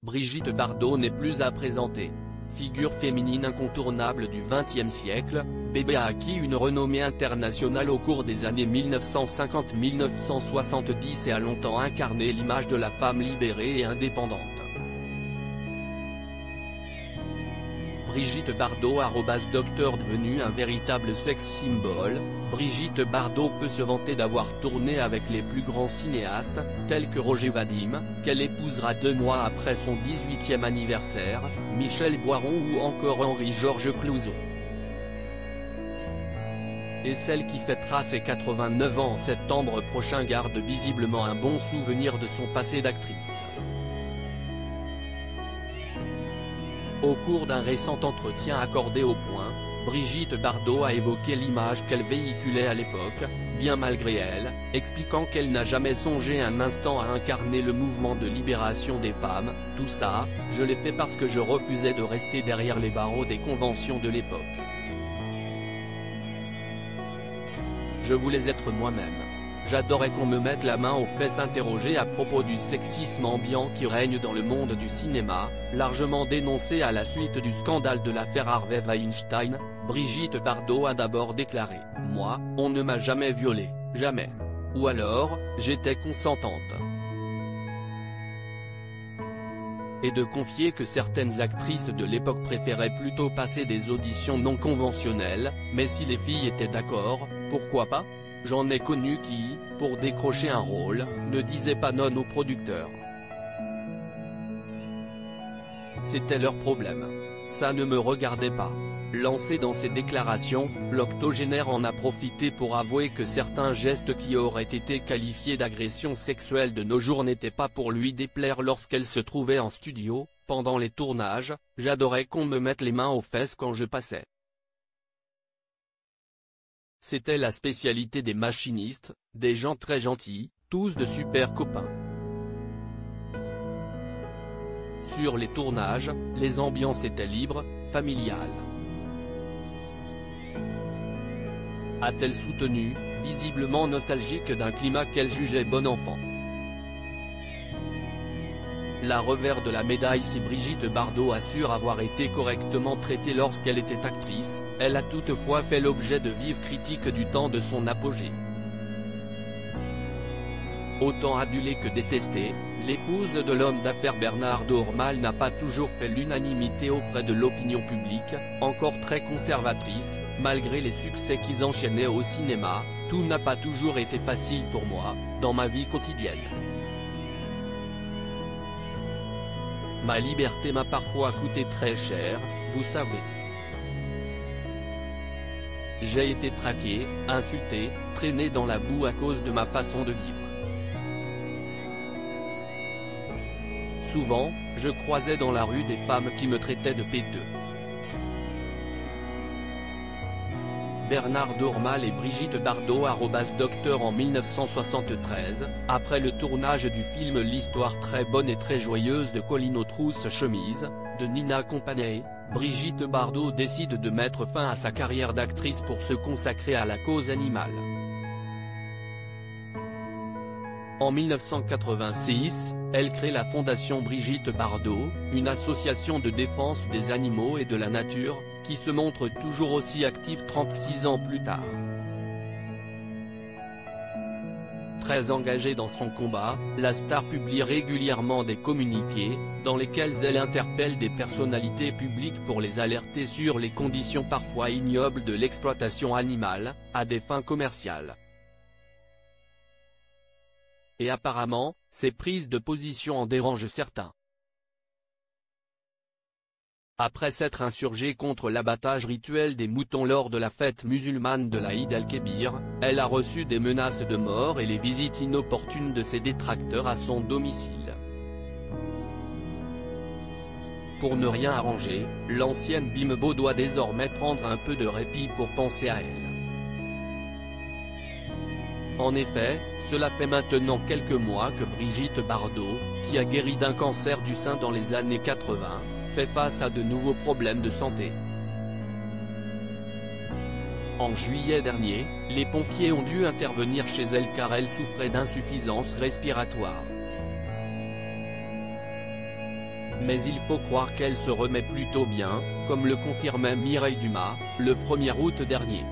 Brigitte Bardot n'est plus à présenter. Figure féminine incontournable du XXe siècle, Bébé a acquis une renommée internationale au cours des années 1950-1970 et a longtemps incarné l'image de la femme libérée et indépendante. Brigitte Bardot @docteur devenue un véritable sex symbol, Brigitte Bardot peut se vanter d'avoir tourné avec les plus grands cinéastes, tels que Roger Vadim, qu'elle épousera 2 mois après son 18e anniversaire, Michel Boiron ou encore Henri-Georges Clouzot. Et celle qui fêtera ses 89 ans en septembre prochain garde visiblement un bon souvenir de son passé d'actrice. Au cours d'un récent entretien accordé au Point, Brigitte Bardot a évoqué l'image qu'elle véhiculait à l'époque, bien malgré elle, expliquant qu'elle n'a jamais songé un instant à incarner le mouvement de libération des femmes. Tout ça, je l'ai fait parce que je refusais de rester derrière les barreaux des conventions de l'époque. Je voulais être moi-même. J'adorais qu'on me mette la main aux fesses. Interrogée à propos du sexisme ambiant qui règne dans le monde du cinéma, largement dénoncé à la suite du scandale de l'affaire Harvey Weinstein, Brigitte Bardot a d'abord déclaré « Moi, on ne m'a jamais violée, jamais. Ou alors, j'étais consentante ». Et de confier que certaines actrices de l'époque préféraient plutôt passer des auditions non conventionnelles, mais si les filles étaient d'accord, pourquoi pas ? J'en ai connu qui, pour décrocher un rôle, ne disaient pas non aux producteurs. C'était leur problème. Ça ne me regardait pas. Lancé dans ses déclarations, l'octogénaire en a profité pour avouer que certains gestes qui auraient été qualifiés d'agression sexuelle de nos jours n'étaient pas pour lui déplaire lorsqu'elle se trouvait en studio. Pendant les tournages, j'adorais qu'on me mette les mains aux fesses quand je passais. C'était la spécialité des machinistes, des gens très gentils, tous de super copains. Sur les tournages, les ambiances étaient libres, familiales. A-t-elle soutenu, visiblement nostalgique d'un climat qu'elle jugeait bon enfant. La revers de la médaille, si Brigitte Bardot assure avoir été correctement traitée lorsqu'elle était actrice, elle a toutefois fait l'objet de vives critiques du temps de son apogée. Autant adulée que détestée, l'épouse de l'homme d'affaires Bernard Dormal n'a pas toujours fait l'unanimité auprès de l'opinion publique, encore très conservatrice. Malgré les succès qu'ils enchaînaient au cinéma, tout n'a pas toujours été facile pour moi, dans ma vie quotidienne. Ma liberté m'a parfois coûté très cher, vous savez. J'ai été traqué, insulté, traîné dans la boue à cause de ma façon de vivre. Souvent, je croisais dans la rue des femmes qui me traitaient de péteux. Bernard Dormal et Brigitte Bardot @docteur en 1973, après le tournage du film L'histoire très bonne et très joyeuse de Colline aux trousses chemises, de Nina Compagnie, Brigitte Bardot décide de mettre fin à sa carrière d'actrice pour se consacrer à la cause animale. En 1986, elle crée la Fondation Brigitte Bardot, une association de défense des animaux et de la nature, qui se montre toujours aussi active 36 ans plus tard. Très engagée dans son combat, la star publie régulièrement des communiqués, dans lesquels elle interpelle des personnalités publiques pour les alerter sur les conditions parfois ignobles de l'exploitation animale, à des fins commerciales. Et apparemment, ces prises de position en dérangent certains. Après s'être insurgée contre l'abattage rituel des moutons lors de la fête musulmane de l'Aïd el-Kébir, elle a reçu des menaces de mort et les visites inopportunes de ses détracteurs à son domicile. Pour ne rien arranger, l'ancienne bimbo doit désormais prendre un peu de répit pour penser à elle. En effet, cela fait maintenant quelques mois que Brigitte Bardot, qui a guéri d'un cancer du sein dans les années 80, fait face à de nouveaux problèmes de santé. En juillet dernier, les pompiers ont dû intervenir chez elle car elle souffrait d'insuffisance respiratoire. Mais il faut croire qu'elle se remet plutôt bien, comme le confirmait Mireille Dumas, le 1er août dernier.